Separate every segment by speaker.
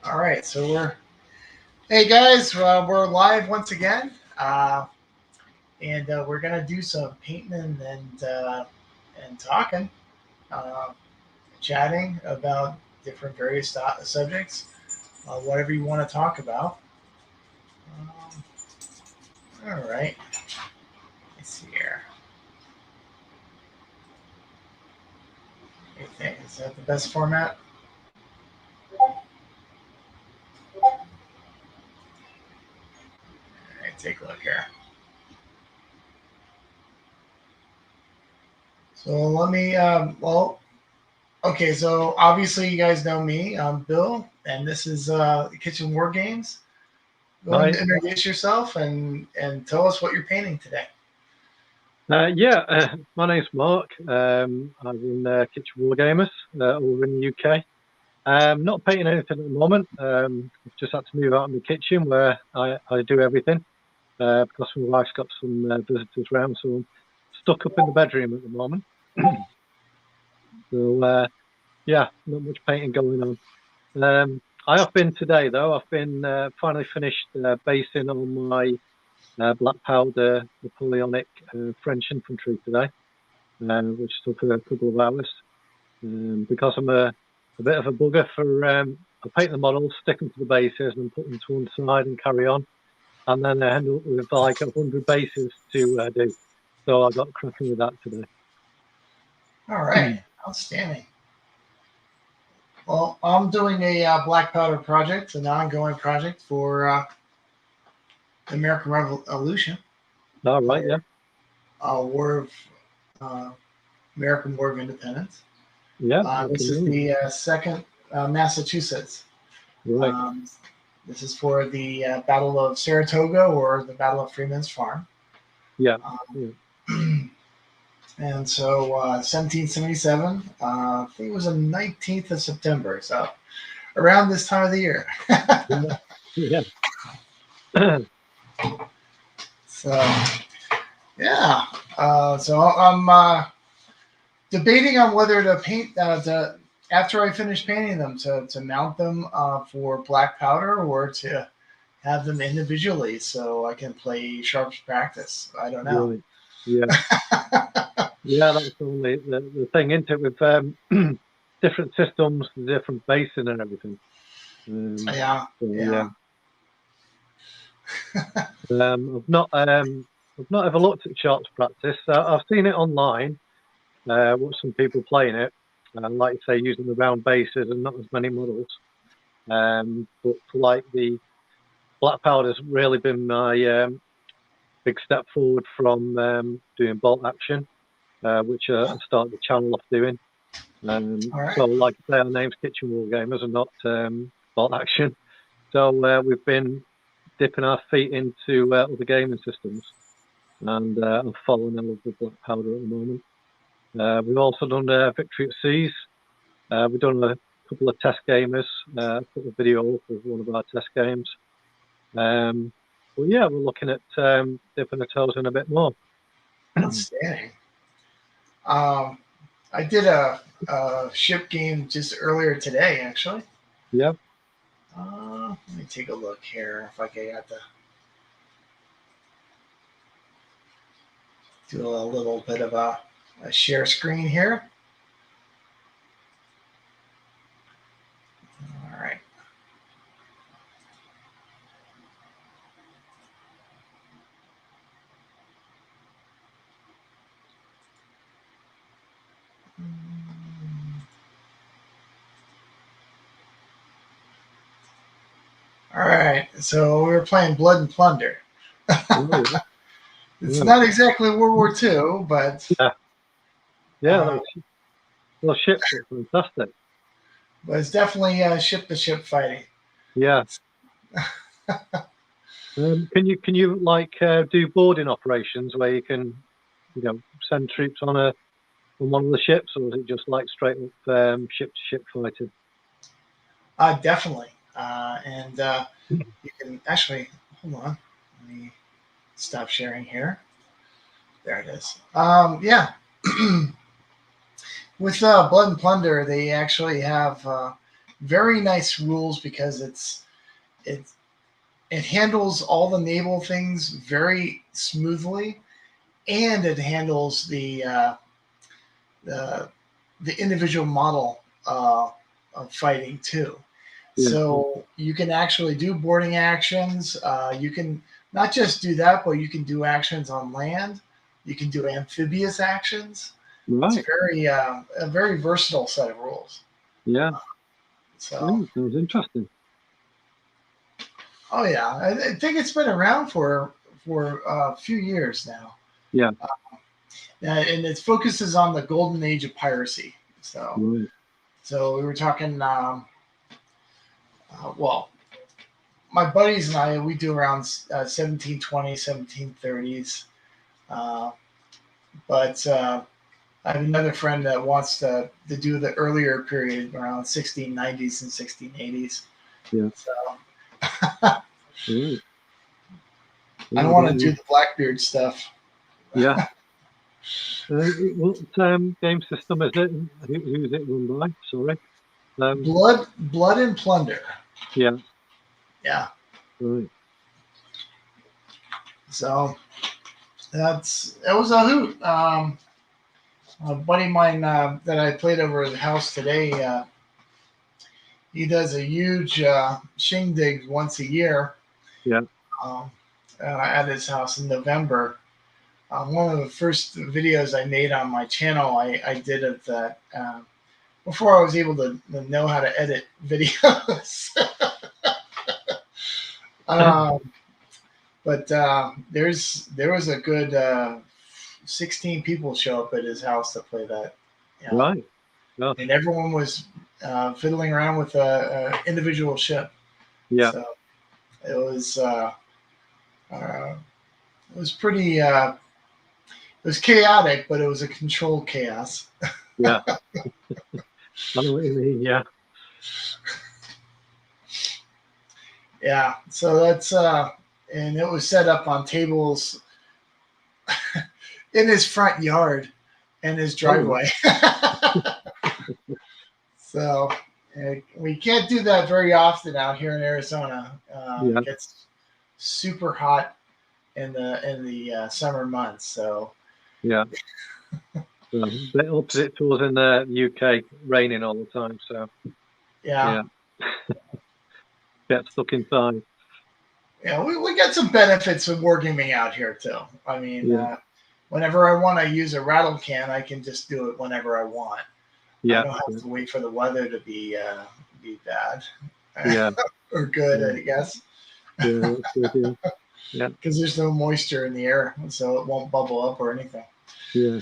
Speaker 1: All right, hey guys, we're live once again, and we're gonna do some painting and talking, uh, chatting about different various subjects, whatever you want to talk about. Um, all right, let's see here. Okay, is that the best format? All right, take a look here. So let me, okay, so obviously you guys know me. I'm Bill, and this is Kitchen War Games. Go ahead
Speaker 2: Hi.
Speaker 1: and introduce yourself and tell us what you're painting today.
Speaker 2: My name's Mark. I run Kitchen Wargamers over in the UK. Not painting anything at the moment. I've just had to move out of the kitchen where I do everything because my wife's got some visitors round, so I'm stuck up in the bedroom at the moment. So, not much painting going on. I have been today, though. I've been finally finished basing on my black powder Napoleonic French infantry today, which took a couple of hours. Because I'm a bit of a bugger for, I paint the models, stick them to the bases, and put them to one side and carry on. And then I end up with like 100 bases to do. So I got cracking with that today.
Speaker 1: All right, outstanding. Well, I'm doing a black powder project, an ongoing project for the American Revolution,
Speaker 2: All right,
Speaker 1: or
Speaker 2: yeah.
Speaker 1: War of uh, American War of Independence.
Speaker 2: Yeah,
Speaker 1: This is the second Massachusetts.
Speaker 2: right.
Speaker 1: Um, this is for the Battle of Saratoga or the Battle of Freeman's Farm.
Speaker 2: Yeah, yeah.
Speaker 1: Um, and so 1777, I think it was the 19th of September, so around this time of the year.
Speaker 2: Yeah.
Speaker 1: So, yeah. So I'm debating on whether to paint after I finish painting them to mount them for black powder or to have them individually so I can play sharps practice. I don't know.
Speaker 2: Right. Yeah. Yeah, that's only the thing, isn't it, with different systems, different basing and everything.
Speaker 1: Yeah,
Speaker 2: So yeah.
Speaker 1: yeah.
Speaker 2: I've not ever looked at sharps practice. I've seen it online, watched some people playing it, and like you say, using the round bases and not as many models. But like the black powder's really been my big step forward from doing bolt action, which I started the channel off doing.
Speaker 1: All right.
Speaker 2: So, like I say, our name's Kitchen War Gamers and not bolt action. So we've been dipping our feet into other gaming systems, and I'm falling in love with black powder at the moment. We've also done Victory at Seas. We've done a couple of test gamers, put a video up of one of our test games. But yeah, we're looking at dipping our toes in a bit more.
Speaker 1: Outstanding. Um, I did a ship game just earlier today, actually.
Speaker 2: Yeah.
Speaker 1: Let me take a look here if I can get to do a little bit of a share screen here. All right. All right. So we were playing Blood and Plunder.
Speaker 2: Oh, yeah.
Speaker 1: It's
Speaker 2: Yeah.
Speaker 1: not exactly World War II,
Speaker 2: Yeah. Yeah.
Speaker 1: uh,
Speaker 2: Those ships look fantastic.
Speaker 1: but it's definitely ship to ship fighting.
Speaker 2: Yeah. Can you like do boarding operations where you can, send troops on one of the ships, or is it just like straight up ship to ship fighting?
Speaker 1: Definitely. And you can actually, hold on. Let me stop sharing here. There it is. Yeah. With Blood and Plunder, they actually have very nice rules because it it handles all the naval things very smoothly, and it handles the the individual model of fighting too.
Speaker 2: Yeah.
Speaker 1: So you can actually do boarding actions. You can not just do that, but you can do actions on land. You can do amphibious actions. It's
Speaker 2: Right.
Speaker 1: a very versatile set of rules.
Speaker 2: Yeah.
Speaker 1: So,
Speaker 2: Sounds interesting.
Speaker 1: oh yeah, I think it's been around for a few years now.
Speaker 2: Yeah.
Speaker 1: And it focuses on the golden age of piracy. So,
Speaker 2: Right.
Speaker 1: so we were talking. Well, my buddies and I, we do around 1720, 1730s. Uh, but I have another friend that wants to do the earlier period around 1690s and 1680s.
Speaker 2: Yeah.
Speaker 1: So
Speaker 2: Right.
Speaker 1: I don't want to do the Blackbeard stuff.
Speaker 2: Yeah. What game system is it? Who is it run by? Sorry.
Speaker 1: Blood and Plunder.
Speaker 2: Yeah.
Speaker 1: Yeah.
Speaker 2: Right.
Speaker 1: So it was a hoot. A buddy of mine that I played over at the house today, he does a huge shindig once a year.
Speaker 2: Yeah.
Speaker 1: At his house in November. One of the first videos I made on my channel, I did of that before I was able to know how to edit videos. But there was a good 16 people show up at his house to play that. You know?
Speaker 2: Right. Oh.
Speaker 1: And everyone was fiddling around with a individual ship.
Speaker 2: Yeah.
Speaker 1: So it was pretty. It was chaotic, but it was a controlled chaos.
Speaker 2: Yeah. I know what you mean. Yeah.
Speaker 1: Yeah. So that's and it was set up on tables in his front yard and his driveway. So we can't do that very often out here in Arizona. It gets super hot in the summer months. So
Speaker 2: yeah. The opposite to us in the UK, raining all the time. So
Speaker 1: yeah.
Speaker 2: Get stuck inside.
Speaker 1: Yeah, we get some benefits of wargaming out here too. I mean, whenever I want to use a rattle can, I can just do it whenever I want.
Speaker 2: Yeah,
Speaker 1: I don't have to wait for the weather to be bad.
Speaker 2: Yeah.
Speaker 1: Or good, I guess.
Speaker 2: Yeah, that's good, yeah.
Speaker 1: Because there's no moisture in the air, so it won't bubble up or anything.
Speaker 2: Yeah.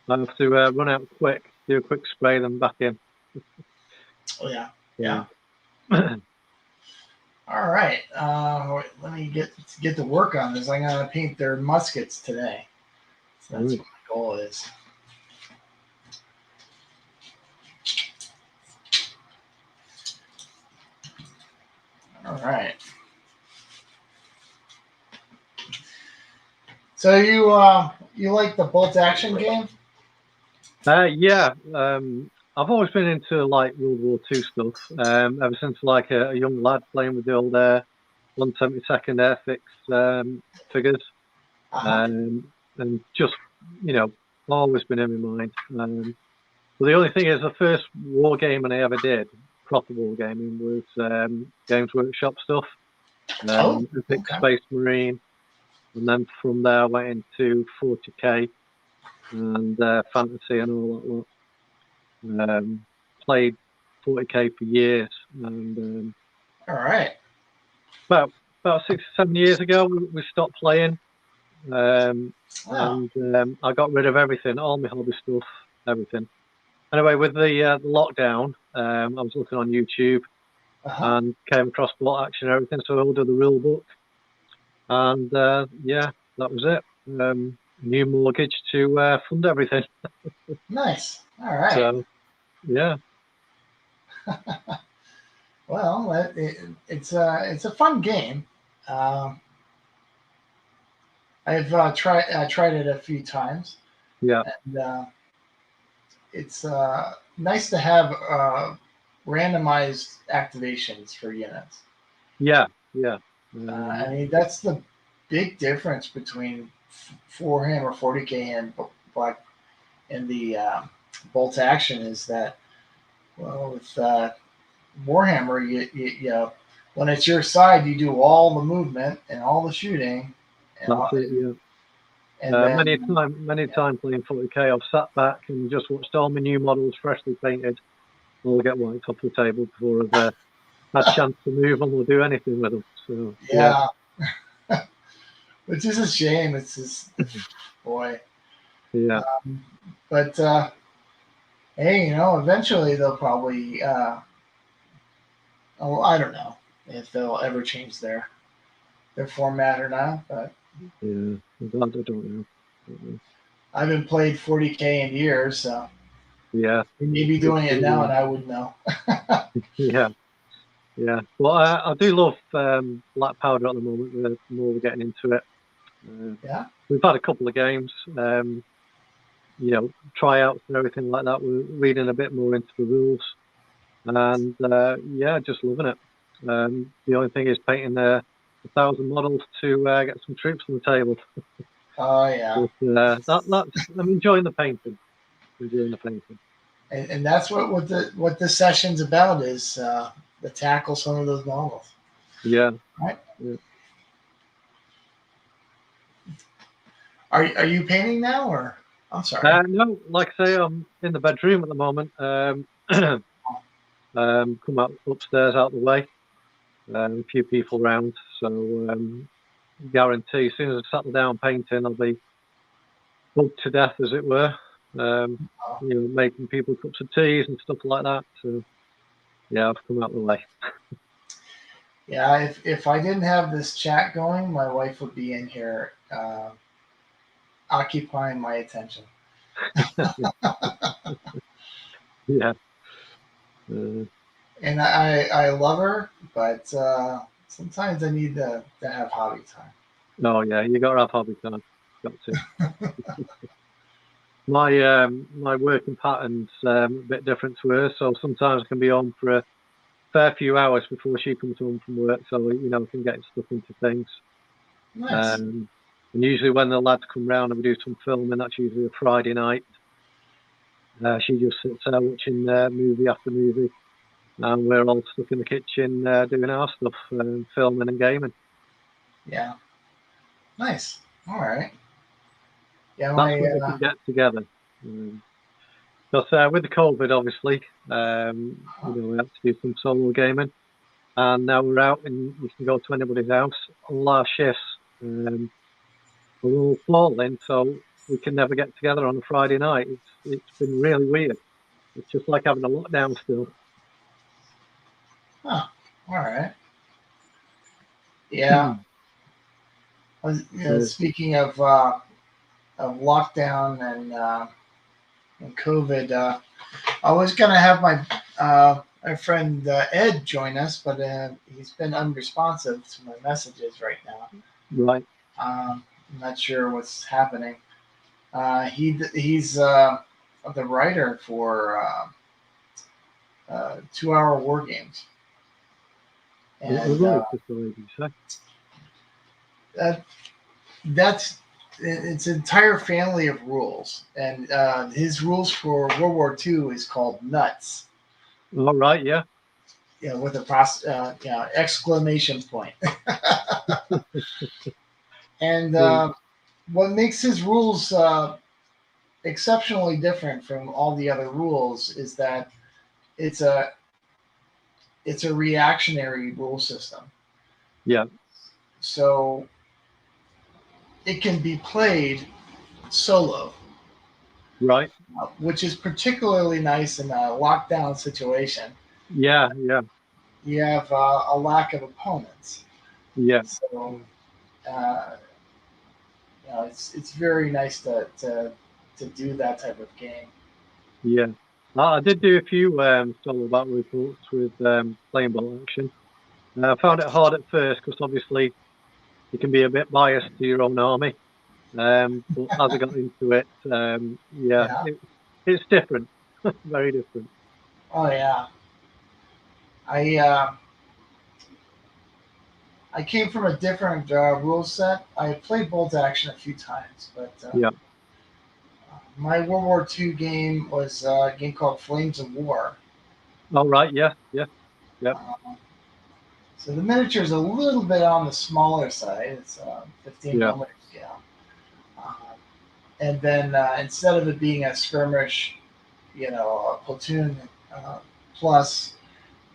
Speaker 2: I have to run out quick, do a quick spray, then back in.
Speaker 1: Oh yeah. All right. Let me get to work on this. I'm gonna paint their muskets today. So that's what my goal is. All right. So you like the bolt action game?
Speaker 2: Yeah. I've always been into like World War II stuff. Ever since like a young lad playing with the old 172nd Airfix figures, and just always been in my mind. But the only thing is, the first war gaming I ever did, proper war gaming, was Games Workshop stuff. Epic Space Marine, and then from there I went into 40k and fantasy and all that lot. Played 40k for years, and
Speaker 1: all right.
Speaker 2: About 6 or 7 years ago, we stopped playing, and I got rid of everything, all my hobby stuff, everything. Anyway, with the lockdown, I was looking on YouTube and came across Bolt Action and everything, so I ordered the rule book, and that was it. New mortgage to fund everything.
Speaker 1: Nice. All right.
Speaker 2: So, yeah.
Speaker 1: Well, it's a fun game. I've tried it a few times.
Speaker 2: Yeah.
Speaker 1: And it's nice to have randomized activations for units.
Speaker 2: Yeah.
Speaker 1: I mean, that's the big difference between Warhammer 40K and Black and the bolt action is that, well, with Warhammer, you when it's your side, you do all the movement and all the shooting,
Speaker 2: that's it. Yeah.
Speaker 1: and then
Speaker 2: Many times playing 40k, I've sat back and just watched all my new models freshly painted all get wiped off the table before I've had a chance to move on or do anything with them. So
Speaker 1: yeah. Which is a shame. It's just boy.
Speaker 2: Yeah.
Speaker 1: But hey, eventually they'll probably. Oh, I don't know if they'll ever change their format or not. But
Speaker 2: yeah, I don't know.
Speaker 1: I haven't played 40K in years, so
Speaker 2: yeah,
Speaker 1: they may be doing it now, and I wouldn't know.
Speaker 2: yeah. Well, I do love Black Powder at the moment. The more we're getting into it,
Speaker 1: yeah,
Speaker 2: we've had a couple of games, tryouts and everything like that. We're reading a bit more into the rules, and just loving it. The only thing is painting 1,000 models to get some troops on the table.
Speaker 1: Oh yeah.
Speaker 2: But, I'm enjoying the painting.
Speaker 1: And that's what the session's about is to tackle some of those models.
Speaker 2: Yeah.
Speaker 1: Right.
Speaker 2: Yeah.
Speaker 1: Are you painting now, or I'm sorry?
Speaker 2: No, like I say, I'm in the bedroom at the moment. Come out upstairs out the way. A few people around, so guarantee as soon as I settle down painting, I'll be bugged to death, as it were. Making people cups of teas and stuff like that. So yeah, I've come out the way.
Speaker 1: Yeah, if I didn't have this chat going, my wife would be in here occupying my attention.
Speaker 2: Yeah.
Speaker 1: And I love her, but sometimes I need to have hobby time.
Speaker 2: Oh yeah, you got to have hobby time. Got to. My working pattern's a bit different to hers, so sometimes I can be on for a fair few hours before she comes home from work, so I can get stuck into things.
Speaker 1: Nice.
Speaker 2: And usually when the lads come round and we do some filming, that's usually a Friday night. She just sits there watching movie after movie, and we're all stuck in the kitchen doing our stuff, filming and gaming.
Speaker 1: Yeah. Nice. All right. Yeah,
Speaker 2: that's what we can get together. Because with the COVID, obviously, we had to do some solo gaming, and now we're out and you can go to anybody's house. All our shifts are all falling, so we can never get together on a Friday night. It's been really weird. It's just like having a lockdown still.
Speaker 1: Oh, all right. Yeah. Speaking of lockdown and COVID, I was gonna have my friend Ed join us, but he's been unresponsive to my messages right now.
Speaker 2: Right.
Speaker 1: I'm not sure what's happening. He's the writer for 2 Hour War Games. And that's it's an entire family of rules, and his rules for World War II is called Nuts.
Speaker 2: All right, yeah.
Speaker 1: With a exclamation point. And what makes his rules exceptionally different from all the other rules is that it's a reactionary rule system.
Speaker 2: Yeah.
Speaker 1: So it can be played solo.
Speaker 2: Right.
Speaker 1: Which is particularly nice in a lockdown situation.
Speaker 2: Yeah.
Speaker 1: You have a lack of opponents.
Speaker 2: Yeah.
Speaker 1: So, it's very nice to do that type of game.
Speaker 2: Yeah. I did do a few solo battle reports with playing bolt action. I found it hard at first because obviously you can be a bit biased to your own army. But as I got into it, it's different. Very different.
Speaker 1: Oh yeah. I I came from a different rule set. I played Bolt Action a few times, but
Speaker 2: Yeah.
Speaker 1: my World War II game was a game called Flames of War.
Speaker 2: All right. Yeah. Yeah. Yep.
Speaker 1: Uh, so the miniature is a little bit on the smaller side. It's 15
Speaker 2: Yeah.
Speaker 1: millimeter scale. Uh, and then instead of it being a skirmish, a platoon plus,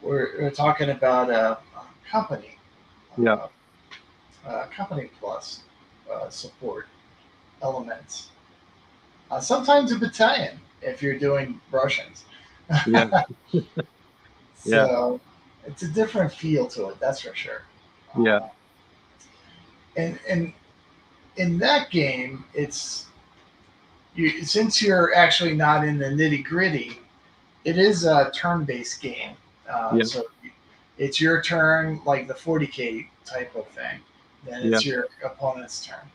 Speaker 1: we're talking about a company,
Speaker 2: Yeah.
Speaker 1: uh, company plus support elements. Sometimes a battalion if you're doing Russians.
Speaker 2: Yeah. Yeah.
Speaker 1: So it's a different feel to it, that's for sure.
Speaker 2: Yeah.
Speaker 1: And in that game, since you're actually not in the nitty gritty, it is a turn-based game.
Speaker 2: Yeah.
Speaker 1: So it's your turn, like the 40K type of thing. Then
Speaker 2: Yeah.
Speaker 1: it's your opponent's turn.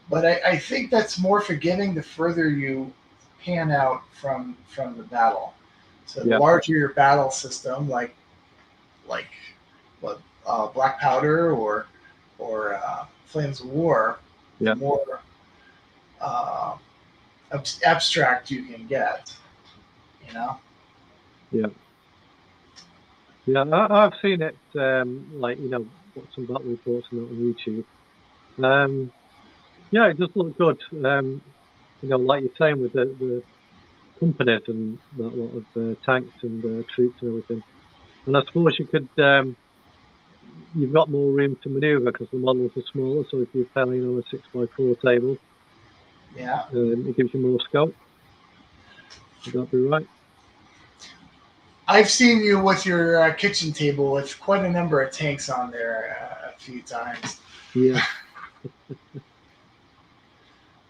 Speaker 1: But I think that's more forgiving the further you pan out from the battle. So the
Speaker 2: Yeah.
Speaker 1: larger your battle system, like what Black Powder or Flames of War, the
Speaker 2: Yeah.
Speaker 1: more uh, abstract you can get. You know.
Speaker 2: Yeah. Yeah. I've seen it. Like watch some battle reports and that on YouTube. Yeah, it does look good. Like you're saying with the companies and that lot of tanks and troops and everything. And I suppose you've got more room to manoeuvre because the models are smaller. So if you're playing on a 6x4 table,
Speaker 1: Yeah.
Speaker 2: it gives you more scope. Would that be right?
Speaker 1: I've seen you with your kitchen table with quite a number of tanks on there a few times.
Speaker 2: Yeah,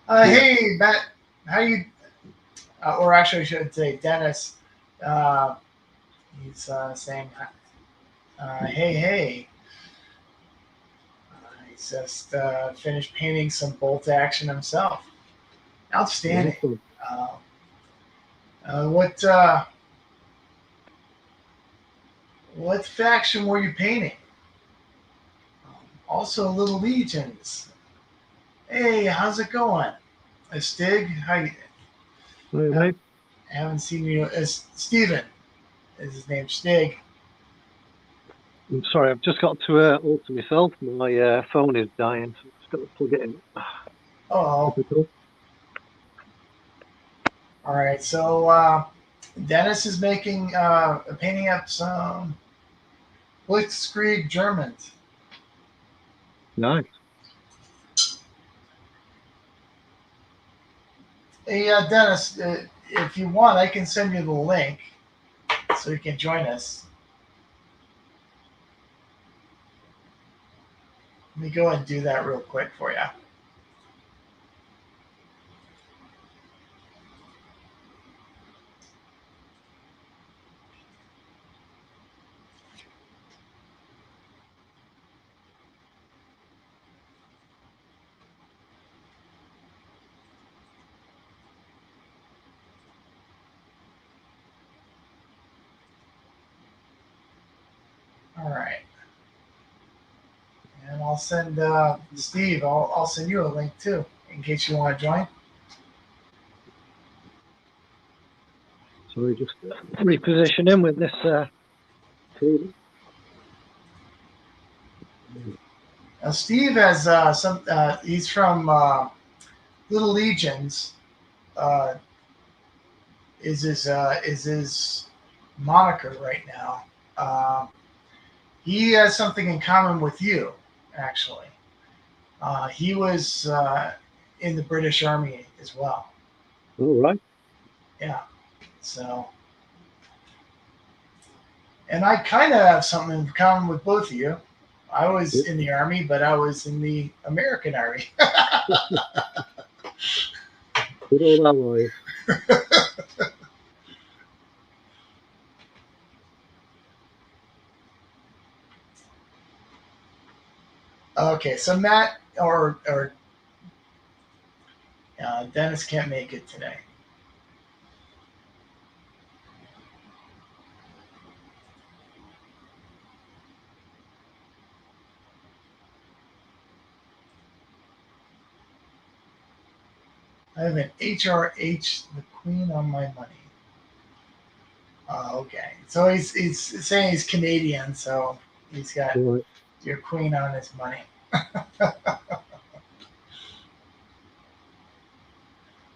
Speaker 2: yeah,
Speaker 1: Hey, Matt, how you? Or actually, I should say Dennis. Uh, he's saying, "Hey, hey." He's just finished painting some bolt action himself. Outstanding.
Speaker 2: awesome.
Speaker 1: Uh, what faction were you painting? Also, Little Legions. Hey, how's it going? Stig, how you?
Speaker 2: Hey,
Speaker 1: I
Speaker 2: mate.
Speaker 1: haven't seen you. Steven is his name. Stig.
Speaker 2: I'm sorry, I've just got to alter myself. My phone is dying, so I've just got to plug it in.
Speaker 1: Oh,
Speaker 2: Typical.
Speaker 1: all right. So Dennis is making painting up some Blitzkrieg Germans.
Speaker 2: Nice.
Speaker 1: Hey, Dennis, if you want, I can send you the link so you can join us. Let me go ahead and do that real quick for you. All right. And I'll send Steve, I'll send you a link too in case you want to join.
Speaker 2: Sorry, just repositioning with this cable.
Speaker 1: Now, Steve has he's from Little Legions, uh, is his moniker right now. He has something in common with you, actually. He was in the British Army as well.
Speaker 2: All right.
Speaker 1: Yeah. So, and I kind of have something in common with both of you. I was
Speaker 2: Good.
Speaker 1: in the Army, but I was in the American Army.
Speaker 2: Good old alloy.
Speaker 1: Okay, so Matt or Dennis can't make it today. I have an HRH, the queen on my money. Okay. So he's saying he's Canadian, so he's got
Speaker 2: Right.
Speaker 1: your queen on his money.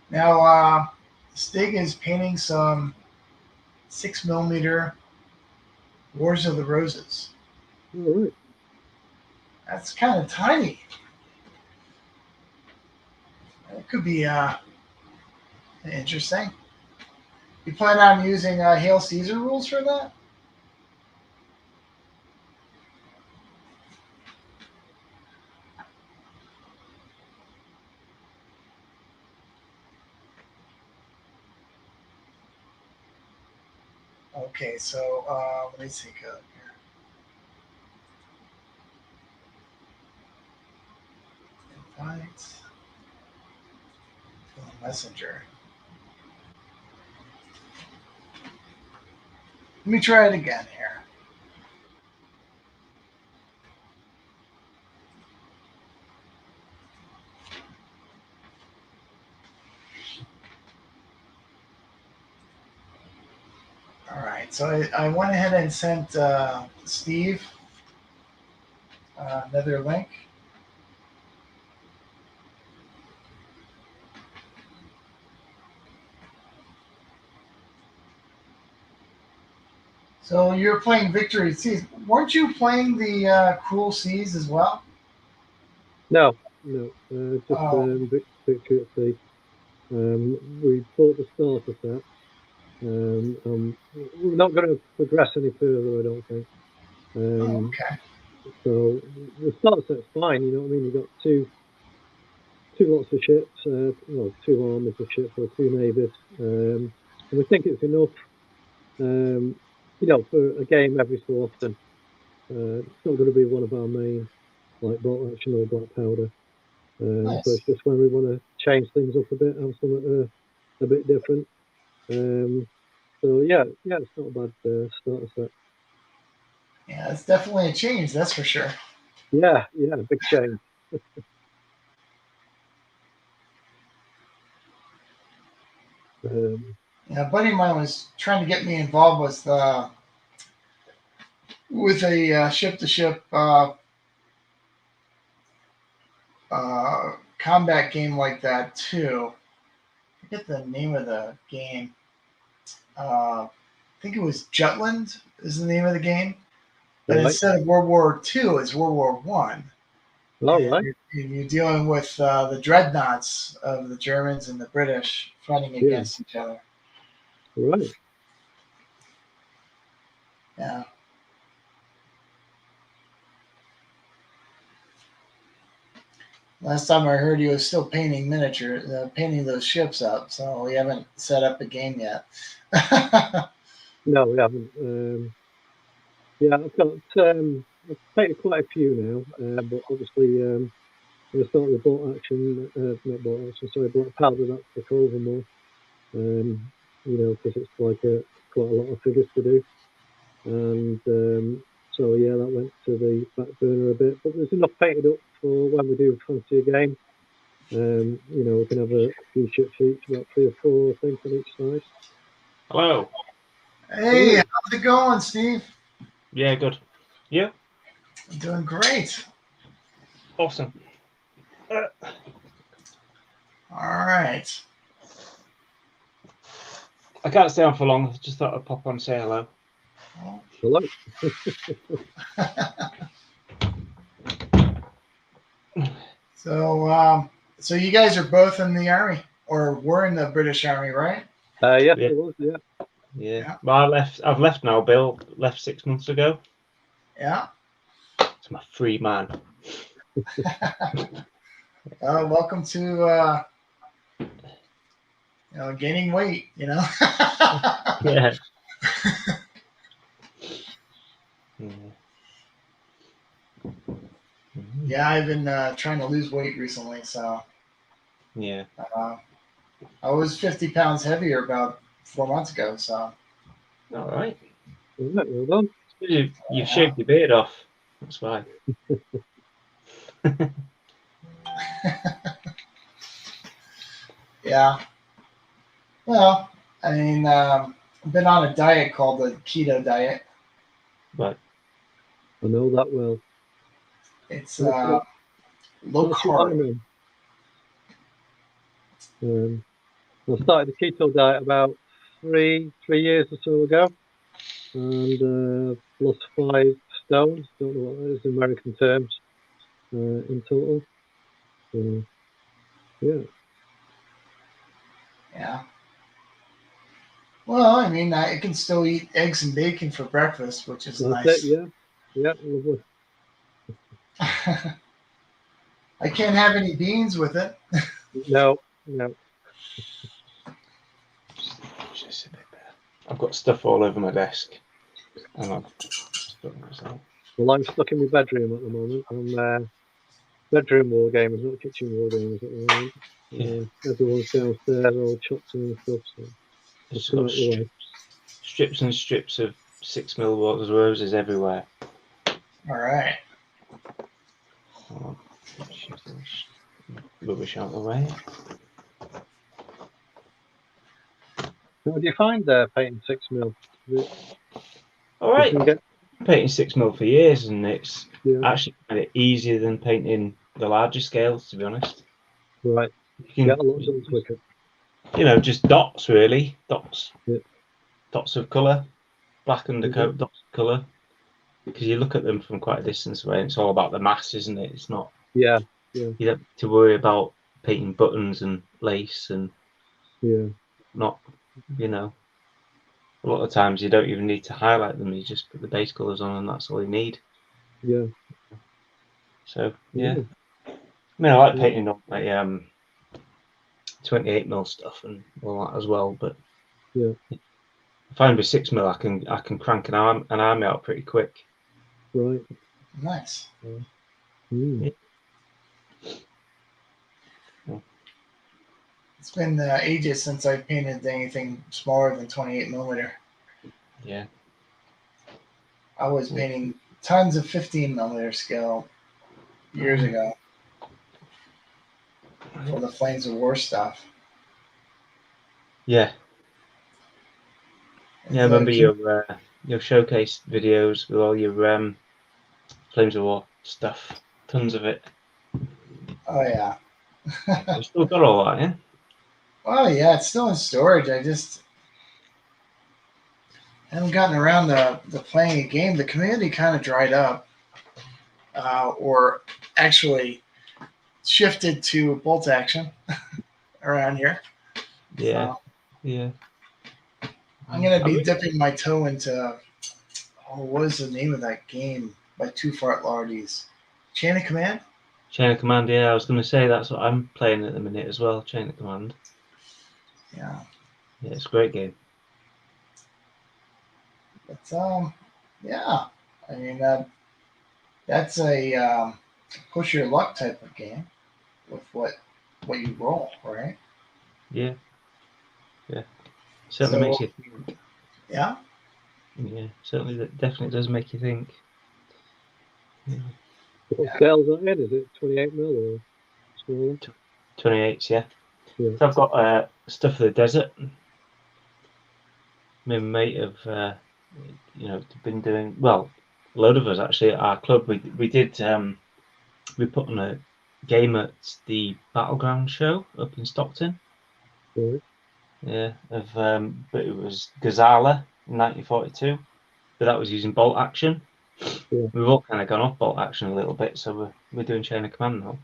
Speaker 1: Now, Stig is painting some 6mm Wars of the Roses.
Speaker 2: All right.
Speaker 1: That's kind of tiny. It could be interesting. You plan on using Hail Caesar rules for that? Okay, so let me take a look here. Invite to the messenger. Let me try it again here. All right, so I went ahead and sent Steve another link. So you're playing Victory Seas. Weren't you playing the Cruel Seas as well?
Speaker 2: No, just
Speaker 1: Oh,
Speaker 2: Victory at Sea. We bought the starter set. We're not going to progress any further, I don't think.
Speaker 1: okay.
Speaker 2: So the starter set's fine. You know what I mean? You've got two lots of ships, well, 2 armies of ships or 2 navies, and we think it's enough. You know, for a game every so often. It's not going to be one of our main like bolt action or black powder. So
Speaker 1: Nice.
Speaker 2: it's just when we want to change things up a bit, have something a bit different. So yeah, it's not a bad starter set.
Speaker 1: Yeah, it's definitely a change, that's for sure.
Speaker 2: Yeah, big change.
Speaker 1: Yeah, a buddy of mine was trying to get me involved with a ship-to-ship combat game like that too. I forget the name of the game. I think it was Jutland is the name of the game, but
Speaker 2: Right,
Speaker 1: instead of World War II, it's World War One,
Speaker 2: all
Speaker 1: and
Speaker 2: right,
Speaker 1: you're dealing with the dreadnoughts of the Germans and the British fighting
Speaker 2: yeah,
Speaker 1: against each other.
Speaker 2: right.
Speaker 1: Yeah. Last time I heard, he was still painting painting those ships up. So we haven't set up a game yet.
Speaker 2: No, we haven't. Yeah, I've painted quite a few now, but obviously we start with bolt action, not bolt action, sorry, black powder. That's the over more. You know, because it's like quite a lot of figures to do, and so yeah, that went to the back burner a bit. But there's enough painted up for when we do fancy a game. You know, we can have a few ships each, about 3 or 4, I think, on each side.
Speaker 3: Hello.
Speaker 1: Hey, how's it going, Steve?
Speaker 3: Yeah, good. Yeah,
Speaker 1: I'm doing great.
Speaker 3: awesome.
Speaker 1: All right.
Speaker 3: I can't stay on for long. I just thought I'd pop on and say hello.
Speaker 2: Hello.
Speaker 1: So you guys are both in the army, or were in the British Army, right?
Speaker 2: Yes,
Speaker 3: Yeah.
Speaker 2: it was. Yeah.
Speaker 3: Yeah. Well, I've left now. Bill left 6 months ago.
Speaker 1: Yeah.
Speaker 3: It's my free man.
Speaker 1: Welcome to gaining weight.
Speaker 3: Yeah.
Speaker 1: Yeah, I've been trying to lose weight recently, so
Speaker 3: Yeah.
Speaker 1: I was 50 pounds heavier about 4 months ago. So
Speaker 3: All right.
Speaker 2: Well done.
Speaker 3: You've shaved your beard off. That's why.
Speaker 1: yeah, Yeah. Well, I mean, I've been on a diet called the Keto Diet.
Speaker 3: Right.
Speaker 2: I know that well.
Speaker 1: It's
Speaker 2: That's
Speaker 1: low
Speaker 2: what
Speaker 1: carb.
Speaker 2: I'm on. I started the keto diet about three years or so ago, and lost 5 stones. Don't know what that is in American terms in total. So, yeah.
Speaker 1: Yeah. Well, I mean, I can still eat eggs and bacon for breakfast, which is
Speaker 2: That's it.
Speaker 1: nice.
Speaker 2: Yeah. Yeah. Lovely.
Speaker 1: I can't have any beans with it.
Speaker 2: No. No.
Speaker 3: Just a bit better. I've got stuff all over my desk. And I've stuck myself.
Speaker 2: Well, I'm stuck in my bedroom at the moment. I'm bedroom war gamers, not kitchen war gamers at the moment.
Speaker 3: Yeah.
Speaker 2: Everyone's downstairs, all chopped and stuff. So I've
Speaker 3: Just
Speaker 2: come
Speaker 3: got
Speaker 2: out of the way.
Speaker 3: strips and strips of 6mm waters roses everywhere.
Speaker 1: All right.
Speaker 3: Shift this rubbish out of the way.
Speaker 2: How do you find painting 6mm?
Speaker 3: All right.
Speaker 2: You can get,
Speaker 3: Painting 6mm for years, and it's
Speaker 2: yeah,
Speaker 3: actually kind of easier than painting the larger scales, to be honest.
Speaker 2: right.
Speaker 3: You can,
Speaker 2: Get a lot done quicker.
Speaker 3: just dots really, dots,
Speaker 2: Yeah.
Speaker 3: dots of colour, black undercoat,
Speaker 2: Mhm.
Speaker 3: dots of colour. Because you look at them from quite a distance away, and it's all about the mass, isn't it? It's not.
Speaker 2: Yeah. Yeah.
Speaker 3: You don't have to worry about painting buttons and lace and
Speaker 2: Yeah.
Speaker 3: not, a lot of times you don't even need to highlight them. You just put the base colours on, and that's all you need.
Speaker 2: Yeah.
Speaker 3: So yeah,
Speaker 2: Yeah.
Speaker 3: I mean, I like
Speaker 2: Yeah.
Speaker 3: painting up like 28mm stuff and all that as well. But
Speaker 2: Yeah.
Speaker 3: I find with 6mm, I can crank an army out pretty quick.
Speaker 2: Right.
Speaker 1: Nice.
Speaker 2: Mm.
Speaker 3: Yeah.
Speaker 1: It's been ages since I've painted anything smaller than 28 millimeter.
Speaker 3: Yeah.
Speaker 1: I was painting tons of 15 millimeter scale years ago for the Flames of War stuff.
Speaker 3: Yeah. Yeah, I remember your showcase videos with all your Flames of War stuff. Tons of it.
Speaker 1: Oh yeah.
Speaker 3: You've still got all that, yeah?
Speaker 1: Oh yeah, it's still in storage. I just haven't gotten around to playing a game. The community kind of dried up, or actually shifted to bolt action around here.
Speaker 3: Yeah.
Speaker 1: So
Speaker 3: Yeah.
Speaker 1: I'm gonna
Speaker 3: I
Speaker 1: be
Speaker 3: mean,
Speaker 1: dipping my toe into what is the name of that game by Two Fart Lardies? Chain of Command?
Speaker 3: Chain of Command, yeah, I was going to say that's what I'm playing at the minute as well, Chain of Command.
Speaker 1: Yeah.
Speaker 3: Yeah, it's a great game.
Speaker 1: But yeah. I mean that's a push your luck type of game with what you roll, right?
Speaker 3: Yeah. Yeah. Certainly
Speaker 1: So
Speaker 3: makes you think.
Speaker 1: yeah.
Speaker 3: Yeah, certainly that definitely does make you think. Yeah.
Speaker 2: What scale's that in? Is it 28mm or smaller?
Speaker 3: 28s, yeah.
Speaker 2: Yeah.
Speaker 3: So I've got stuff for the desert. Me and mate have been doing well. A load of us actually at our club. We did we put on a game at the Battleground show up in Stockton.
Speaker 2: Right.
Speaker 3: Yeah, but it was Gazala in 1942, but that was using bolt action.
Speaker 2: Yeah.
Speaker 3: We've all kind of gone off bolt action a little bit, so we're doing chain of command now.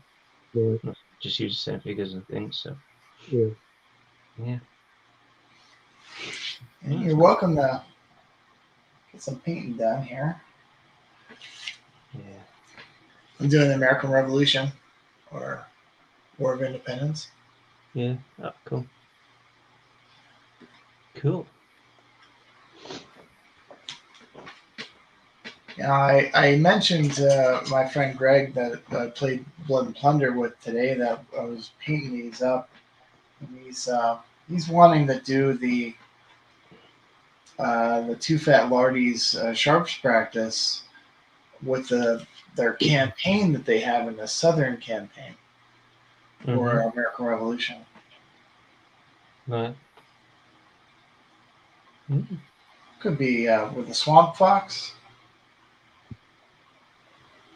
Speaker 2: Right.
Speaker 3: Just use the same figures and things. So
Speaker 2: Yeah.
Speaker 3: yeah.
Speaker 1: And you're welcome to get some painting done here.
Speaker 3: Yeah.
Speaker 1: I'm doing the American Revolution or War of Independence.
Speaker 3: Yeah. Oh, cool. Cool.
Speaker 1: Yeah, I mentioned my friend Greg that I played Blood and Plunder with today that I was painting these up. And he's wanting to do the Two Fat Lardies sharps practice with their campaign that they have in the Southern campaign for American Revolution.
Speaker 3: Right.
Speaker 1: Could be with the swamp fox.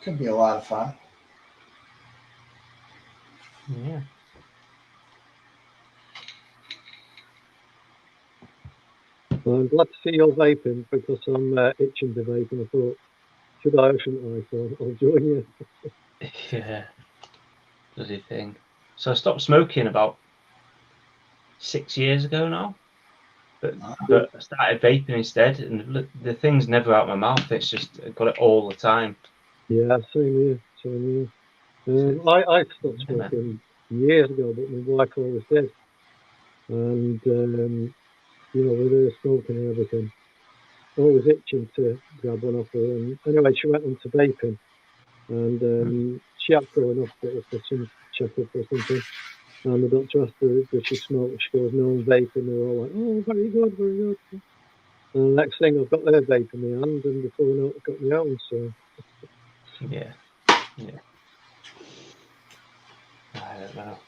Speaker 1: Could be a lot of fun.
Speaker 3: Yeah.
Speaker 2: Well, I'm glad to see you're vaping because I'm itching to vape, and I thought, should I or shouldn't I? So I'll join you.
Speaker 3: Yeah. Bloody thing. So I stopped smoking about 6 years ago now. But I started vaping instead, and the thing's never out my mouth. It's just I got it all the time.
Speaker 2: Yeah, same here. I stopped smoking years ago, but my wife always did. And, with her smoking and everything, always itching to grab one off her. And anyway, she went on to vaping. And she had to go in hospital for some checkup or something. And the doctor asked her, does she smoke? She goes, no, I'm vaping. They're all like, oh, very good, very good. And the next thing, I've got their vape in my hand, and before I know it, I've got my own. So,
Speaker 3: Yeah. I don't know.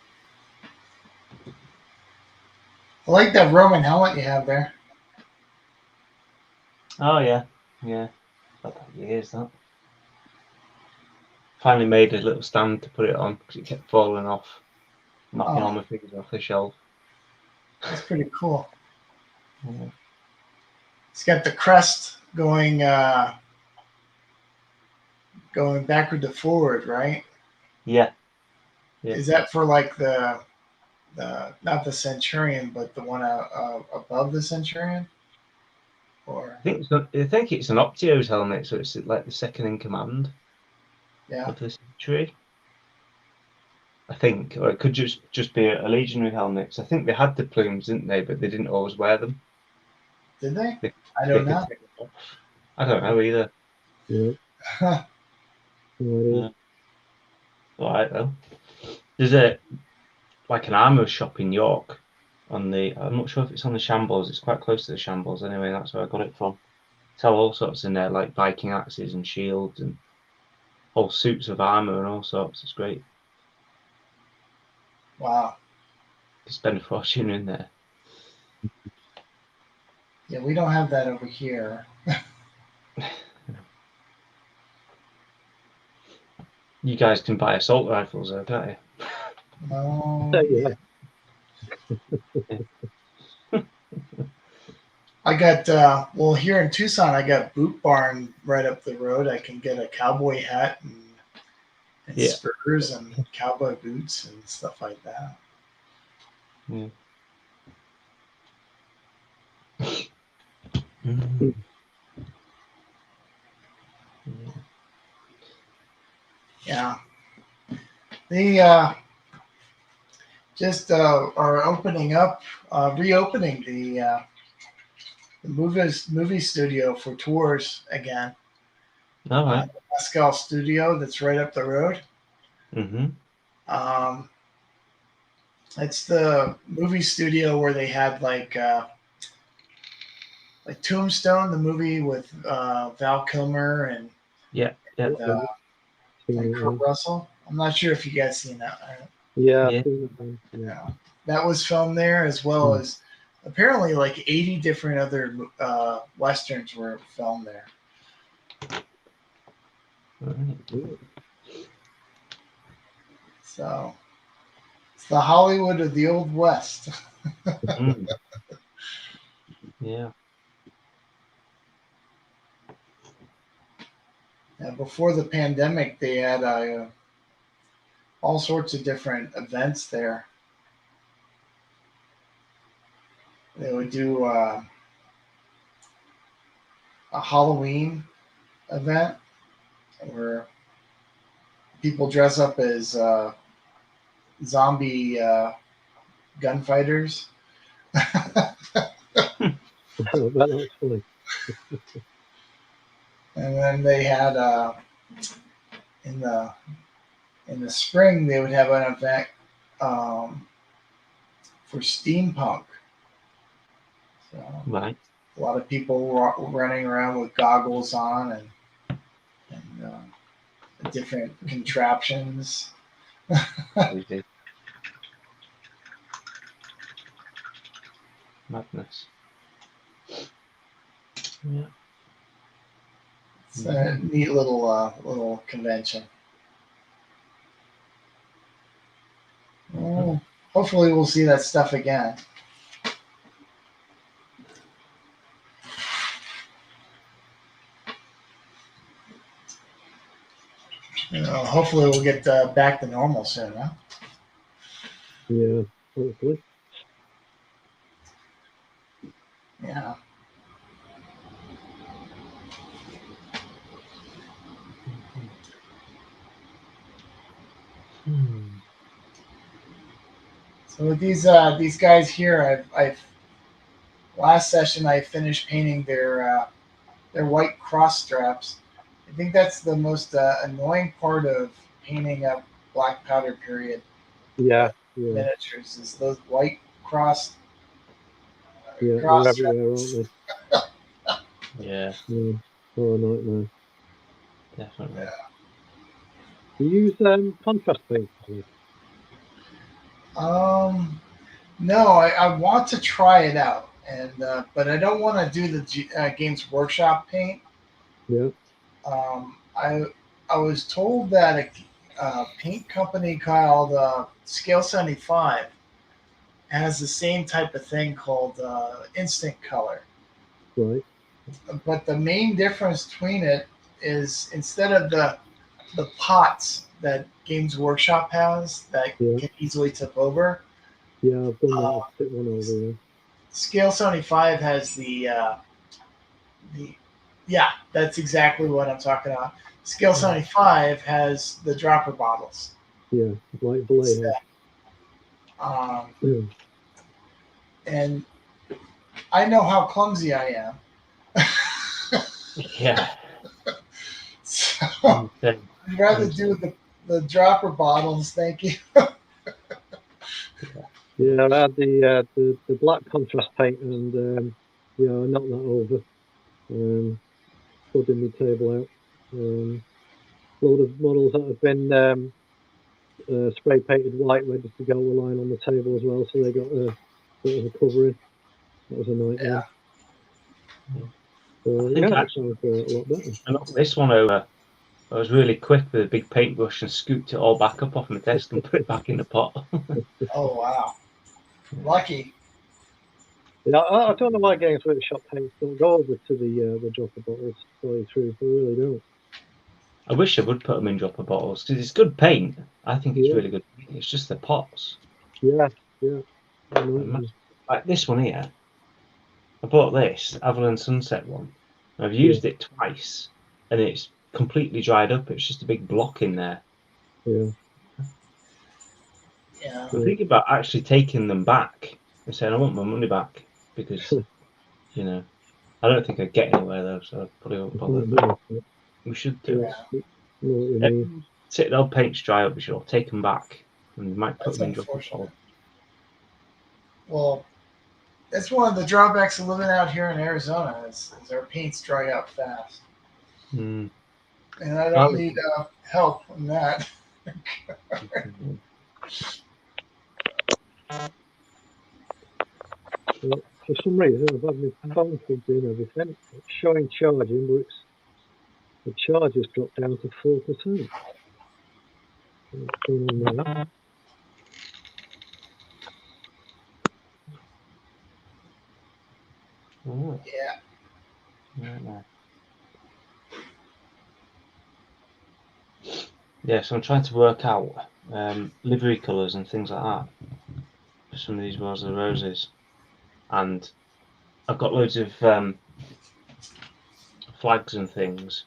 Speaker 1: I like that Roman helmet you have there.
Speaker 3: Oh yeah. About that years that. Finally made a little stand to put it on because it kept falling off, knocking all my fingers off the shelf.
Speaker 1: That's pretty cool.
Speaker 3: Yeah.
Speaker 1: It's got the crest going backward to forward, right?
Speaker 3: Yeah.
Speaker 1: Is that for like the not the Centurion, but the one above the Centurion? Or
Speaker 3: I think it's an Optio's helmet, so it's like the second in command of the Century. I think, or it could just be a legionary helmet. 'Cause I think they had the plumes, didn't they? But they didn't always wear them.
Speaker 1: Did they? I
Speaker 3: They
Speaker 1: don't
Speaker 3: could
Speaker 1: know.
Speaker 3: take them off. I don't know either.
Speaker 2: yeah.
Speaker 3: Yeah. All right though. There's an armour shop in York I'm not sure if it's on the Shambles. It's quite close to the Shambles anyway. That's where I got it from. Sell all sorts in there, like Viking axes and shields and whole suits of armour and all sorts. It's great.
Speaker 1: Wow.
Speaker 3: You spend a fortune in there.
Speaker 1: Yeah, we don't have that over here.
Speaker 3: You guys can buy assault rifles though, can't you?
Speaker 1: Oh,
Speaker 2: Yeah.
Speaker 1: I got here in Tucson, I got Boot Barn right up the road. I can get a cowboy hat and spurs and cowboy boots and stuff like that.
Speaker 3: Yeah.
Speaker 1: Yeah. They just are reopening the movie studio for tours again.
Speaker 3: All right.
Speaker 1: The Mescal Studio that's right up the road.
Speaker 3: Mm-hmm.
Speaker 1: It's the movie studio where they had like Tombstone, the movie with Val Kilmer and Kurt Russell. I'm not sure if you guys seen that.
Speaker 2: Yeah.
Speaker 1: That was filmed there, as well as apparently like 80 different other westerns were filmed there. So it's the Hollywood of the Old West.
Speaker 3: Yeah.
Speaker 1: And before the pandemic, they had all sorts of different events there. They would do a Halloween event where people dress up as zombie gunfighters.
Speaker 2: That looks funny.
Speaker 1: And then they had in the spring they would have an event for steampunk. So
Speaker 3: right.
Speaker 1: A lot of people running around with goggles on and different contraptions.
Speaker 3: Madness. Yeah.
Speaker 1: It's a neat little convention. Well, hopefully we'll see that stuff again. Hopefully we'll get back to normal soon, huh?
Speaker 2: Yeah, hopefully.
Speaker 1: Yeah. So with these guys here, I've last session I finished painting their white cross straps. I think that's the most annoying part of painting a black powder period
Speaker 2: Yeah.
Speaker 1: miniatures is those white cross
Speaker 2: Yeah,
Speaker 1: cross
Speaker 2: they're
Speaker 1: straps.
Speaker 2: everywhere, aren't they?
Speaker 3: Yeah,
Speaker 2: Oh, nightmare.
Speaker 3: definitely.
Speaker 1: Yeah.
Speaker 2: Do you use contrast paint?
Speaker 1: No, I want to try it out, and but I don't want to do the Games Workshop paint.
Speaker 2: Yeah.
Speaker 1: I was told that a paint company called Scale 75 has the same type of thing called Instant Color.
Speaker 2: Right.
Speaker 1: But the main difference between it is instead of the pots that Games Workshop has that can easily tip over.
Speaker 2: Yeah, I've done that. I've tipped one over. Yeah.
Speaker 1: Scale 75 has the yeah, that's exactly what I'm talking about. Scale 75 has the dropper bottles.
Speaker 2: Yeah, like Belay.
Speaker 1: And I know how clumsy I am.
Speaker 3: Yeah.
Speaker 1: So I'd rather do the dropper bottles, thank you.
Speaker 2: Yeah, I had the black contrast paint, and I knocked that over. Flooding my table out. Load of models that have been spray painted white, ready to go, were lying on the table as well, so they got a bit of a covering. That was a nightmare. So,
Speaker 3: I think
Speaker 2: that sounds a lot better.
Speaker 3: I knocked this one over. I was really quick with a big paintbrush and scooped it all back up off my desk and put it back in the pot.
Speaker 1: Oh wow, lucky.
Speaker 2: Yeah, I don't know why Games Workshop paints don't go over to the dropper bottles. To tell you the truth, they really don't.
Speaker 3: I wish I would put them in dropper bottles because it's good paint. I think it's really good. It's just the pots.
Speaker 2: Yeah.
Speaker 3: Like this one here. I bought this Avalon Sunset one. I've used it twice, and it's completely dried up. It's just a big block in there.
Speaker 1: Yeah.
Speaker 3: I'm thinking about actually taking them back and saying I want my money back because, I don't think I'd get anywhere though, so I probably won't bother. We should do it. Sit the old paints dry up, we should all take them back and we might put them in dropper bottles.
Speaker 1: Well, that's one of the drawbacks of living out here in Arizona is our paints dry up fast. And I don't need help in that.
Speaker 2: Well, for some reason, I've had my phone plugged in and everything. It's showing charging, but the charge has dropped down to 4%. What's going on there?
Speaker 3: Yeah, so I'm trying to work out livery colours and things like that for some of these Wars of the Roses. And I've got loads of flags and things.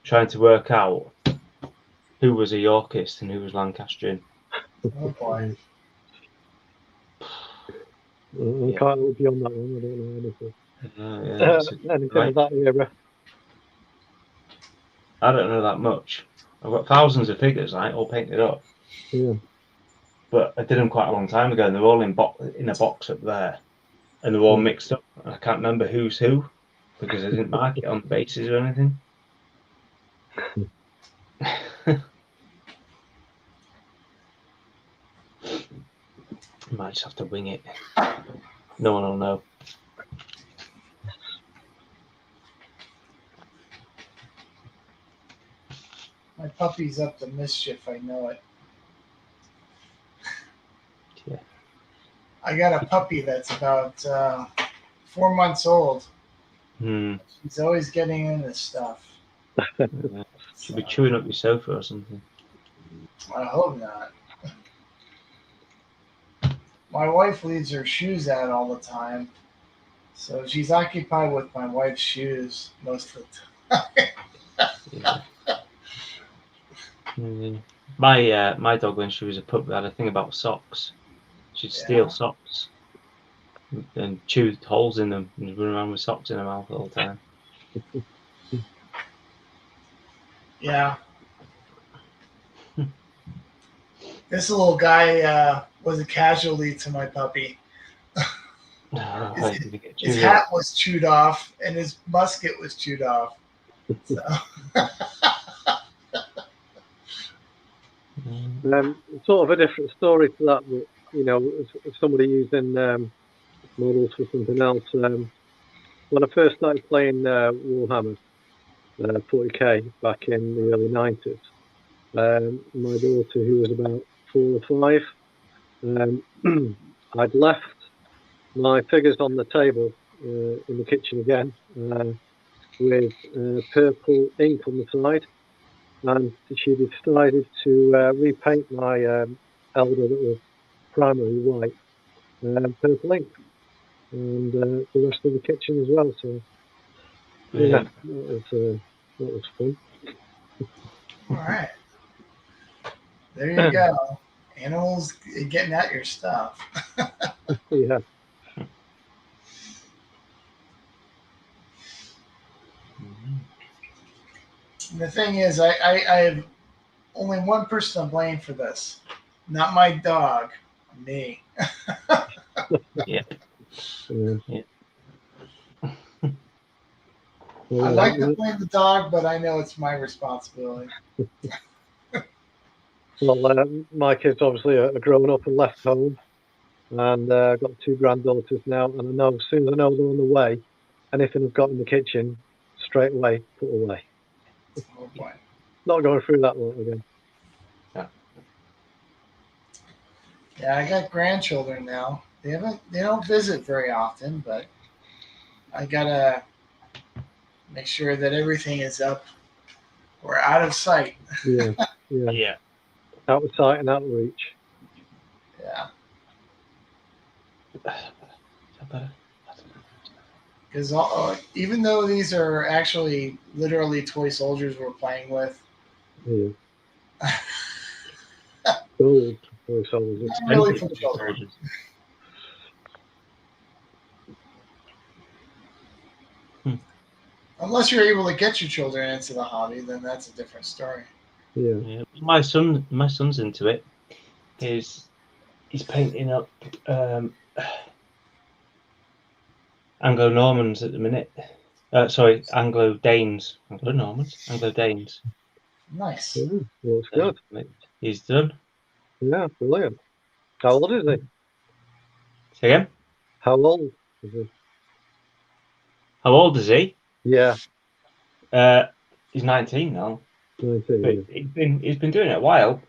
Speaker 3: Trying to work out who was a Yorkist and who was Lancastrian.
Speaker 1: Oh boy.
Speaker 2: I can't help you on that one. I don't know anything. Anything of that era.
Speaker 3: I don't know that much. I've got thousands of figures, right, all painted up.
Speaker 2: Yeah.
Speaker 3: But I did them quite a long time ago, and they're all in a box up there, and they're all mixed up. And I can't remember who's who because I didn't mark it on the bases or anything. Might just have to wing it. No one will know.
Speaker 1: My puppy's up to mischief. I know it.
Speaker 3: Yeah.
Speaker 1: I got a puppy that's about 4 months old. She's always getting into stuff.
Speaker 3: Yeah. Should be chewing up your sofa or something.
Speaker 1: I hope not. My wife leaves her shoes out all the time, so she's occupied with my wife's shoes most of the time.
Speaker 3: Yeah. My dog, when she was a pup, had a thing about socks. She'd steal socks and chew holes in them and run around with socks in her mouth all the time.
Speaker 1: Yeah. This little guy was a casualty to my puppy. His hat was chewed off and his musket was chewed off. So.
Speaker 2: Sort of a different story to that, but if somebody using models for something else. When I first started playing Warhammer 40k back in the early 90s, my daughter, who was about 4 or 5, I'd left my figures on the table in the kitchen again with purple ink on the side, and she decided to repaint my elder that was primary white purple ink, and the rest of the kitchen as well. So yeah, that was fun.
Speaker 1: All right, there you go. Animals getting at your stuff.
Speaker 2: Yeah.
Speaker 1: The thing is, I have only one person to blame for this. Not my dog, me.
Speaker 3: Yeah.
Speaker 1: Yeah. I'd like to blame the dog, but I know it's my responsibility.
Speaker 2: Well, my kids obviously are grown up and left home, and I've got 2 granddaughters now, and I know as soon as I know they're on the way, anything I've got in the kitchen, straight away, put away.
Speaker 1: Oh boy.
Speaker 2: Not going through that one again.
Speaker 1: Yeah, I got grandchildren now. They don't visit very often, but I gotta make sure that everything is up or out of sight.
Speaker 2: Yeah. Out of sight and out of reach.
Speaker 1: Yeah. Because even though these are actually literally toy soldiers we're playing with.
Speaker 2: Yeah. Old toy soldiers.
Speaker 1: Not really for children. Unless you're able to get your children into the hobby, then that's a different story.
Speaker 2: Yeah.
Speaker 3: My son's into it. He's painting up Anglo-Normans at the minute. Sorry, Anglo-Danes. Anglo-Danes.
Speaker 1: Nice.
Speaker 2: Yeah, looks good.
Speaker 3: He's done.
Speaker 2: Yeah, brilliant. How old is he?
Speaker 3: Say again?
Speaker 2: How old is he?
Speaker 3: How old is he?
Speaker 2: Yeah.
Speaker 3: He's 19 now.
Speaker 2: 19.
Speaker 3: But he's been doing it a while.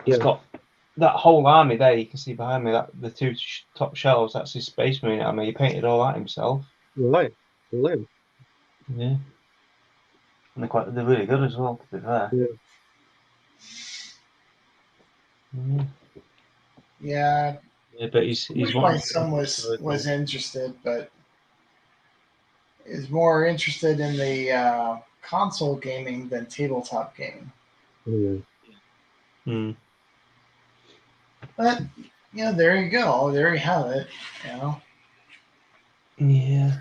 Speaker 3: He's got that whole army there. You can see behind me that the 2 top shelves. That's his Space Marine army. He painted all that himself.
Speaker 2: Right. Brilliant.
Speaker 3: Yeah. And they're really good as well, to be fair.
Speaker 1: Yeah.
Speaker 3: Yeah, but he's
Speaker 1: my son was interested, but is more interested in the console gaming than tabletop gaming.
Speaker 2: Yeah.
Speaker 1: But there you go. There you have it.
Speaker 3: Yeah.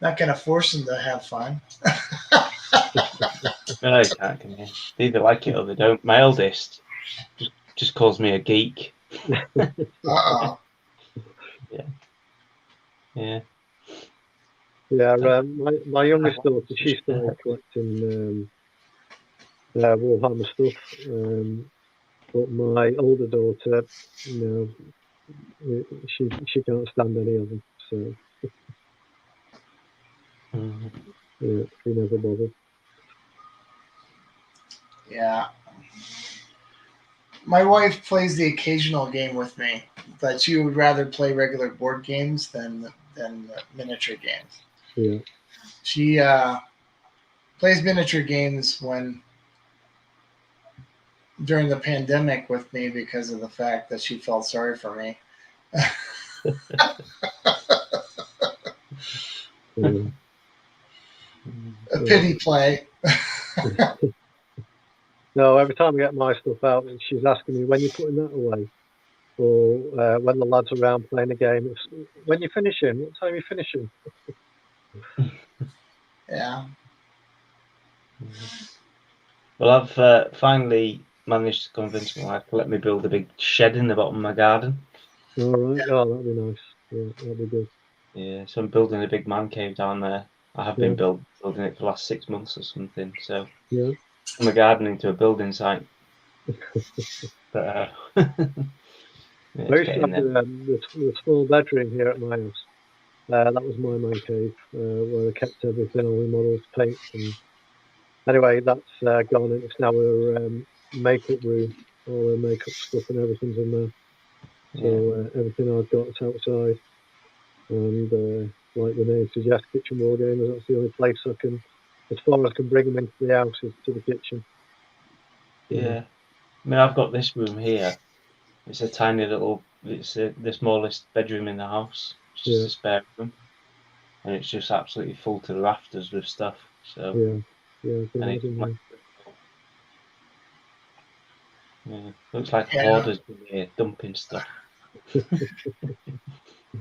Speaker 1: Not gonna force him to have fun.
Speaker 3: No, you can't, can you? They either like it or they don't. My eldest just calls me a geek.
Speaker 1: Uh-oh.
Speaker 3: Yeah.
Speaker 2: Yeah, my youngest daughter, she started collecting Warhammer stuff, but my older daughter, she can't stand any of them. So
Speaker 3: Mm.
Speaker 2: yeah, he never bothered.
Speaker 1: Yeah. My wife plays the occasional game with me, but she would rather play regular board games than miniature games.
Speaker 2: Yeah.
Speaker 1: She plays miniature games during the pandemic with me because of the fact that she felt sorry for me.
Speaker 2: Mm.
Speaker 1: A pity play.
Speaker 2: No, every time I get my stuff out, and she's asking me when you're putting that away, or when the lads are around playing a game. It's, when you're finishing, what time are you finishing?
Speaker 1: Yeah.
Speaker 3: Well, I've finally managed to convince my wife to let me build a big shed in the bottom of my garden.
Speaker 2: All right. Oh, that'd be nice. Yeah, that'd be good.
Speaker 3: Yeah, so I'm building a big man cave down there. I have been building it for the last 6 months or something. So
Speaker 2: Yeah.
Speaker 3: I'm a garden into a building site. But yeah,
Speaker 2: I
Speaker 3: it's
Speaker 2: used to
Speaker 3: getting
Speaker 2: have
Speaker 3: there.
Speaker 2: the small bedroom here at my house. That was my man cave, where I kept everything, all the models, paints, and anyway, that's gone. And it's now a makeup room. All the makeup stuff and everything's in there.
Speaker 3: Yeah,
Speaker 2: So everything I've got is outside. And like the name suggests, kitchen war gamers. That's the only place I can, as far as I can bring them into the house, is to the kitchen.
Speaker 3: yeah. I mean, I've got this room here. It's a tiny little. It's the smallest bedroom in the house. It's just
Speaker 2: Yeah,
Speaker 3: a spare room, and it's just absolutely full to the rafters with stuff. So,
Speaker 2: yeah, yeah. I can
Speaker 3: and it's like,
Speaker 2: imagine.
Speaker 3: yeah, looks like a
Speaker 1: Yeah.
Speaker 3: hoarder's been here dumping stuff.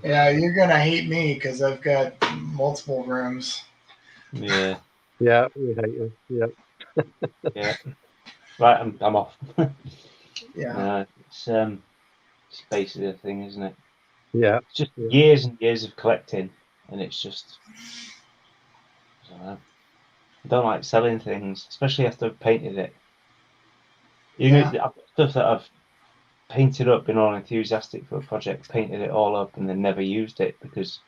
Speaker 1: Yeah, you're gonna hate me because I've got multiple rooms.
Speaker 3: Yeah,
Speaker 2: Yeah, we hate you. Yeah,
Speaker 3: yeah. Right, I'm off.
Speaker 1: Yeah.
Speaker 3: It's basically the thing, isn't it?
Speaker 2: yeah,
Speaker 3: It's just
Speaker 2: yeah,
Speaker 3: years and years of collecting, and it's just, I don't know. I don't like selling things, especially after I've painted it.
Speaker 1: Yeah.
Speaker 3: I've got stuff that I've painted up, been all enthusiastic for a project, painted it all up, and then never used it because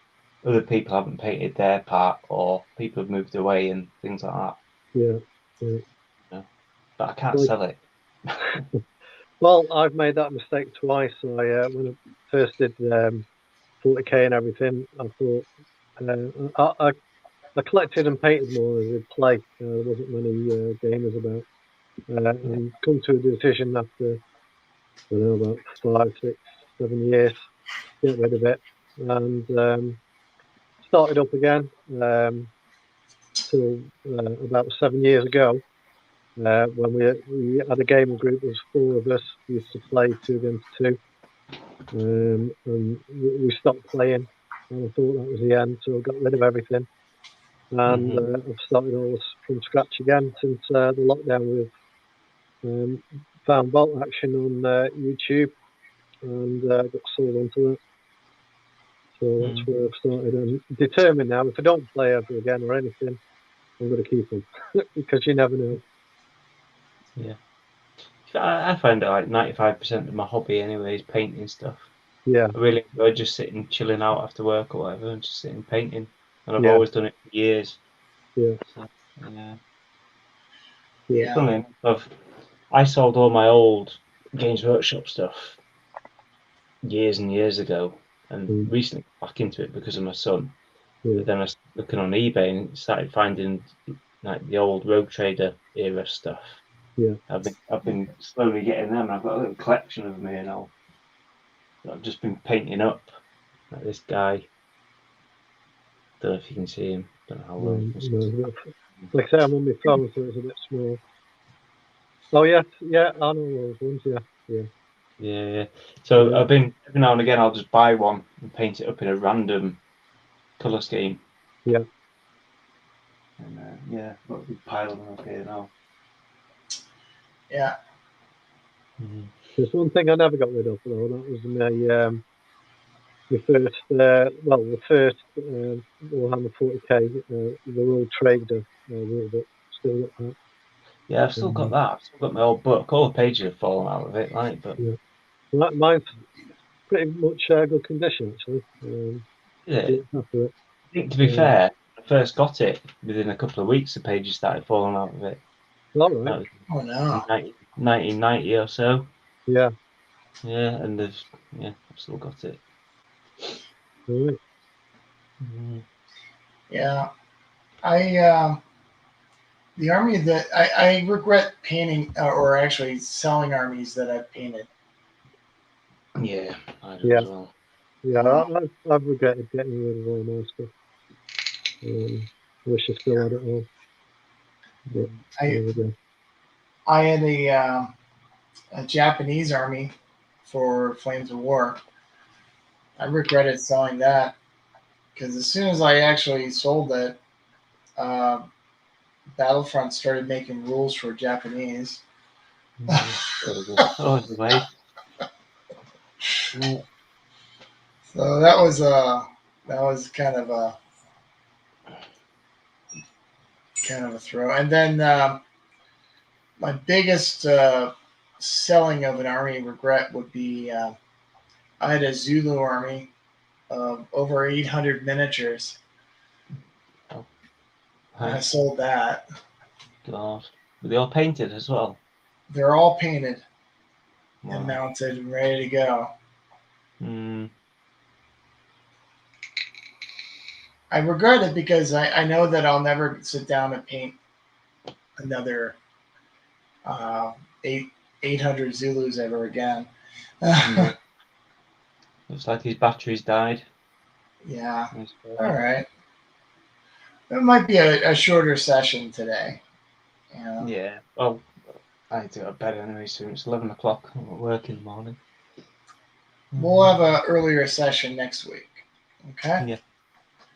Speaker 3: other people haven't painted their part, or people have moved away and things like that.
Speaker 2: yeah.
Speaker 3: You know? But I can't
Speaker 2: Like,
Speaker 3: sell it.
Speaker 2: well, I've made that mistake twice. When I first did 40K and everything, I thought I collected and painted more as a play. There wasn't many gamers about.
Speaker 3: Yeah.
Speaker 2: And come to a decision after, I don't know, about 5, 6, 7 years, get rid of it. And started up again till about 7 years ago, when we had a gaming group. There was four of us. We used to play 2 against 2, and we stopped playing. And I thought that was the end, so I got rid of everything. And
Speaker 3: Mm-hmm.
Speaker 2: I've started all this from scratch again since the lockdown. We've found Bolt Action on YouTube and got sold onto that. So that's where I've started. I'm determined now, if I don't play ever again or anything, I'm going to keep them because you never know.
Speaker 3: Yeah. I find it like 95% of my hobby anyway is painting stuff.
Speaker 2: Yeah,
Speaker 3: I really enjoy just sitting, chilling out after work or whatever, and just sitting painting. And I've
Speaker 2: yeah,
Speaker 3: always done it for years.
Speaker 2: yeah,
Speaker 3: So, yeah.
Speaker 2: yeah.
Speaker 1: Yeah.
Speaker 3: Funnily enough, I sold all my old Games Workshop stuff years and years ago, and
Speaker 2: Mm,
Speaker 3: recently got back into it because of my son.
Speaker 2: yeah,
Speaker 3: But then I started looking on eBay and started finding like the old Rogue Trader era stuff.
Speaker 2: yeah.
Speaker 3: I've been slowly getting them. I've got a little collection of them here now that I've just been painting up. Like this guy. Don't know if you can see him. Don't know how well you can see
Speaker 2: No, like I say, I'm on my phone, so it's a bit small. Oh yeah, yeah. I know those ones. Yeah, yeah,
Speaker 3: Yeah, yeah. So
Speaker 2: yeah,
Speaker 3: I've been every now and again I'll just buy one and paint it up in a random colour scheme.
Speaker 2: yeah.
Speaker 3: And yeah, I've got a big pile of them up here now.
Speaker 1: Yeah.
Speaker 3: Mm-hmm.
Speaker 2: There's one thing I never got rid of though. That was my first, the first Warhammer 40K, the World Trader rulebook. Still got that.
Speaker 3: Yeah, I've still got that. I've still got my old book. All the pages have fallen out of it, like, but
Speaker 2: Yeah. Mine's pretty much good condition actually.
Speaker 3: Yeah.
Speaker 2: After it.
Speaker 3: I think, to be fair, when I first got it, within a couple of weeks, the pages started falling out of it.
Speaker 2: All
Speaker 3: That
Speaker 2: right.
Speaker 3: was
Speaker 1: Oh no.
Speaker 3: 1990 or so.
Speaker 2: Yeah.
Speaker 3: Yeah, and I've still got it.
Speaker 2: Right.
Speaker 1: Yeah. The army that I regret painting or actually selling armies that I've painted.
Speaker 3: Yeah, I do
Speaker 2: Yeah.
Speaker 3: as well.
Speaker 2: Yeah, I've regretted getting rid of all my stuff. Wish I still had it all. But there we go.
Speaker 1: I had a Japanese army for Flames of War. I regretted selling that because as soon as I actually sold it, Battlefront started making rules for Japanese.
Speaker 3: Oh, the way.
Speaker 1: So that was kind of a throw. And then my biggest selling of an army regret would be I had a Zulu army of over 800 miniatures.
Speaker 3: Oh.
Speaker 1: I sold that.
Speaker 3: God. Were they all painted as well?
Speaker 1: They're all painted and
Speaker 3: Wow.
Speaker 1: mounted and ready to go. I regret it because I know that I'll never sit down and paint another 800 Zulus ever again.
Speaker 3: Looks like his batteries died.
Speaker 1: Yeah. All right. It might be a shorter session today.
Speaker 3: Yeah. Well, I need to go to bed anyway soon. It's 11 o'clock. I'm at work in the morning.
Speaker 1: We'll have an earlier session next week. Okay?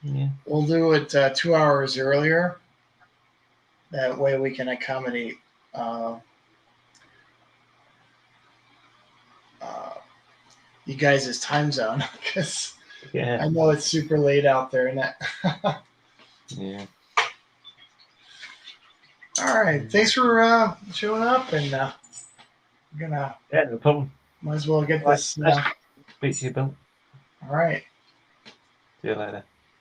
Speaker 3: Yeah.
Speaker 1: We'll do it 2 hours earlier. That way we can accommodate you guys' time zone because I know it's super late out there.
Speaker 3: Yeah.
Speaker 1: All right. Thanks for showing up, and I'm gonna.
Speaker 3: Yeah, no problem.
Speaker 1: Might as well get this.
Speaker 3: Speak to you, Bill.
Speaker 1: All right.
Speaker 3: See you later.